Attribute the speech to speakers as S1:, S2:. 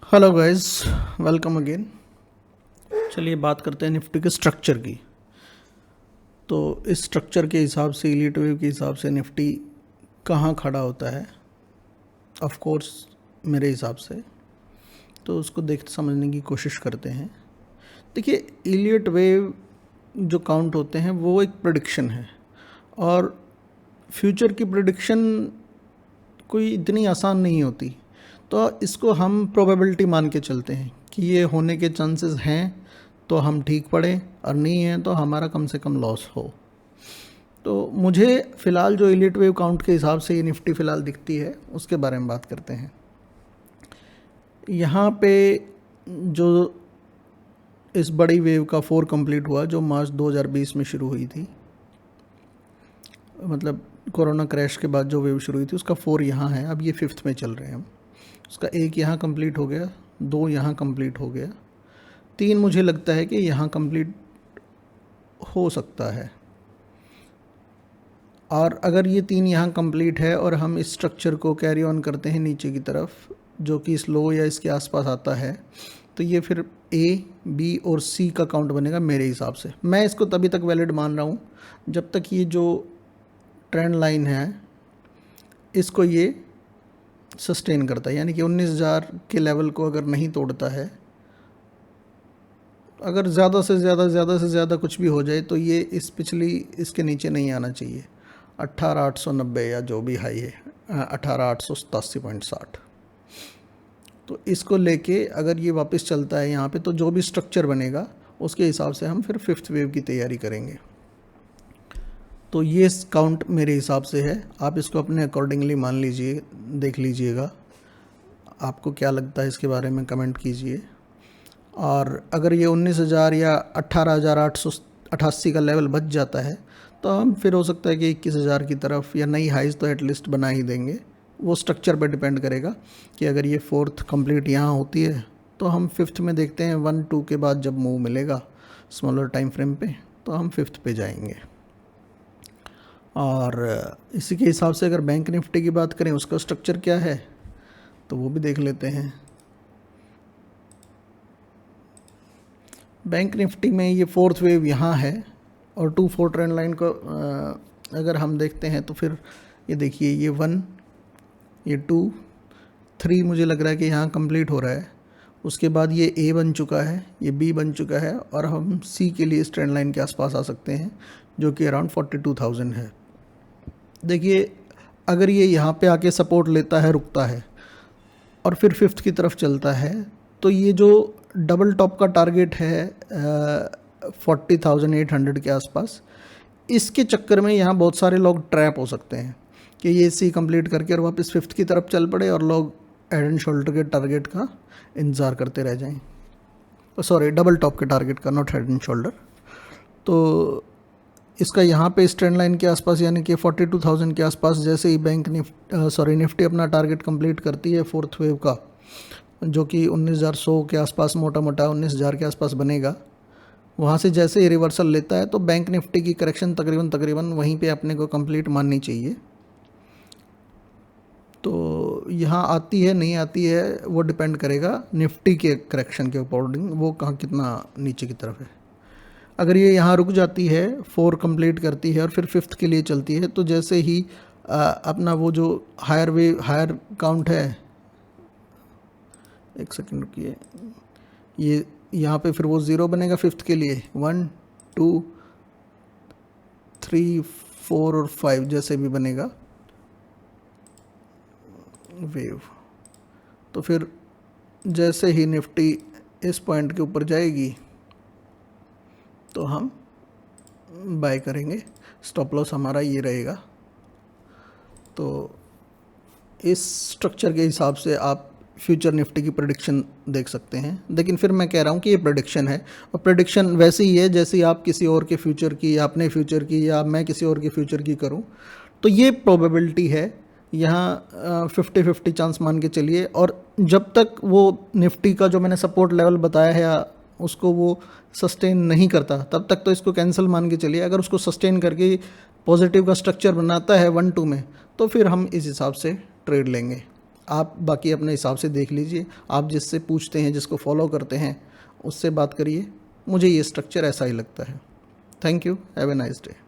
S1: Hello guys, welcome again. चलिए बात करते हैं निफ्टी के स्ट्रक्चर की। तो इस स्ट्रक्चर के हिसाब से, इलीट वेव के हिसाब से निफ्टी कहाँ खड़ा होता है, ऑफ कोर्स मेरे हिसाब से तो उसको देख समझने की कोशिश करते हैं। देखिए, इलीट वेव जो काउंट होते हैं वो एक प्रेडिक्शन है, और फ्यूचर की प्रेडिक्शन कोई इतनी आसान नहीं होती। तो इसको हम प्रोबेबिलिटी मान के चलते हैं कि ये होने के चांसेस हैं तो हम ठीक पड़े, और नहीं है तो हमारा कम से कम लॉस हो। तो मुझे फ़िलहाल जो इलीट वेव काउंट के हिसाब से ये निफ्टी फ़िलहाल दिखती है उसके बारे में बात करते हैं। यहाँ पे जो इस बड़ी वेव का 4 कंप्लीट हुआ जो मार्च 2020 में शुरू हुई थी, मतलब कोरोना क्रैश के बाद जो वेव शुरू हुई थी उसका 4 यहाँ है। अब ये 5th में चल रहे हैं हम। उसका 1 यहाँ कंप्लीट हो गया, 2 यहाँ कंप्लीट हो गया, 3 मुझे लगता है कि यहाँ कंप्लीट हो सकता है। और अगर ये 3 यहाँ कंप्लीट है और हम इस स्ट्रक्चर को कैरी ऑन करते हैं नीचे की तरफ, जो कि इस लो या इसके आसपास आता है, तो ये फिर ए, बी और सी का काउंट बनेगा मेरे हिसाब से। मैं इसको तभी तक वैलिड मान रहा हूँ जब तक ये जो ट्रेंड लाइन है इसको ये सस्टेन करता है, यानी कि 19,000 के लेवल को अगर नहीं तोड़ता है, अगर ज़्यादा से ज़्यादा कुछ भी हो जाए तो ये इस पिछली इसके नीचे नहीं आना चाहिए। 18,890 या जो भी हाई है 18,887.60। तो इसको लेके अगर ये वापस चलता है यहाँ पे, तो जो भी स्ट्रक्चर बनेगा उसके हिसाब से हम फिर 5th वेव की तैयारी करेंगे। तो ये काउंट मेरे हिसाब से है, आप इसको अपने अकॉर्डिंगली मान लीजिए, देख लीजिएगा आपको क्या लगता है इसके बारे में कमेंट कीजिए। और अगर ये 19,000 या 18,888 का लेवल बच जाता है तो हम फिर हो सकता है कि 21,000 की तरफ या नई हाइज तो एटलीस्ट बना ही देंगे। वो स्ट्रक्चर पर डिपेंड करेगा कि अगर ये 4th कंप्लीट यहाँ होती है तो हम 5th में देखते हैं 1-2 के बाद जब मूव मिलेगा स्मॉलर टाइम फ्रेम पे तो हम 5th पे जाएंगे। और इसी के हिसाब से अगर बैंक निफ्टी की बात करें उसका स्ट्रक्चर क्या है तो वो भी देख लेते हैं। बैंक निफ्टी में ये 4th वेव यहाँ है, और 2-4 ट्रेंड लाइन को अगर हम देखते हैं तो फिर ये देखिए, ये 1, ये 2, 3 मुझे लग रहा है कि यहाँ कंप्लीट हो रहा है। उसके बाद ये ए बन चुका है, ये बी बन चुका है, और हम सी के लिए इस ट्रेंड लाइन के आसपास आ सकते हैं जो कि अराउंड 42,000 है। देखिए, अगर ये यहाँ पे आके सपोर्ट लेता है, रुकता है और फिर 5th की तरफ चलता है, तो ये जो डबल टॉप का टारगेट है 40,800 के आसपास, इसके चक्कर में यहाँ बहुत सारे लोग ट्रैप हो सकते हैं कि ये सी कंप्लीट करके और वापस 5th की तरफ चल पड़े और लोग हेड एंड शोल्डर के टारगेट का इंतज़ार करते रह जाएं। सॉरी, डबल टॉप के टारगेट का, नॉट हेड एंड शोल्डर। तो इसका यहाँ पे इस ट्रेंड लाइन के आसपास, यानी कि 42,000 के आसपास जैसे ही बैंक निफ्टी अपना टारगेट कंप्लीट करती है 4th वेव का, जो कि 19,100 के आसपास, मोटा मोटा 19,000 के आसपास बनेगा, वहाँ से जैसे ही रिवर्सल लेता है तो बैंक निफ्टी की करेक्शन तकरीबन वहीं पे अपने को कंप्लीट माननी चाहिए। तो यहाँ आती है नहीं आती है वो डिपेंड करेगा निफ्टी के करेक्शन के अकॉर्डिंग, वो कहाँ कितना नीचे की तरफ है। अगर ये यहाँ रुक जाती है, 4 कंप्लीट करती है और फिर 5th के लिए चलती है, तो जैसे ही अपना वो जो हायर काउंट है, एक सेकंड रुकिए, ये यहाँ पे फिर वो 0 बनेगा 5th के लिए, 1, 2, 3, 4 और 5 जैसे भी बनेगा वेव। तो फिर जैसे ही निफ्टी इस पॉइंट के ऊपर जाएगी तो हम बाय करेंगे। स्टॉप लॉस हमारा ये रहेगा। तो इस स्ट्रक्चर के हिसाब से आप फ्यूचर निफ्टी की प्रेडिक्शन देख सकते हैं। लेकिन फिर मैं कह रहा हूँ कि ये प्रेडिक्शन है, और प्रेडिक्शन वैसे ही है जैसे आप किसी और के फ्यूचर की या अपने फ्यूचर की या मैं किसी और के फ्यूचर की करूँ। तो ये प्रोबेबिलिटी है, यहाँ 50-50 चांस मान के चलिए। और जब तक वो निफ्टी का जो मैंने सपोर्ट लेवल बताया है उसको वो सस्टेन नहीं करता, तब तक तो इसको कैंसिल मान के चलिए। अगर उसको सस्टेन करके पॉजिटिव का स्ट्रक्चर बनाता है 1-2 में, तो फिर हम इस हिसाब से ट्रेड लेंगे। आप बाकी अपने हिसाब से देख लीजिए, आप जिससे पूछते हैं, जिसको फॉलो करते हैं, उससे बात करिए। मुझे ये स्ट्रक्चर ऐसा ही लगता है। Thank you, have a nice day.